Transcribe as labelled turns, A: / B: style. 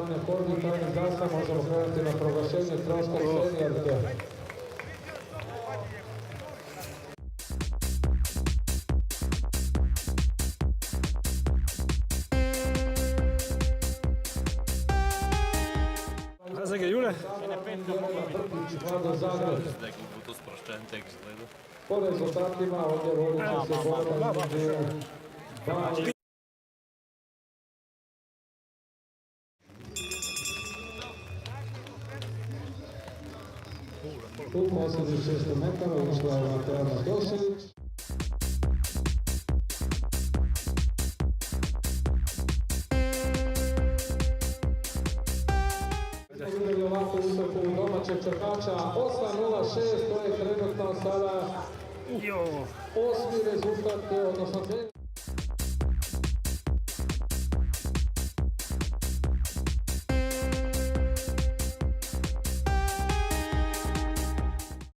A: stanje formi tajnih zastava možemo krenuti na proglašenje troška seniorke.
B: Razlike Jule?
A: Po rezultatima ovdje vodit će se borba između Banja. U posljednjih 600 metara ušla je Matrana Došević. Vidjeli ovako utrku domaćeg trkača 8.06, to je trenutno sada 8. rezultat, odnosno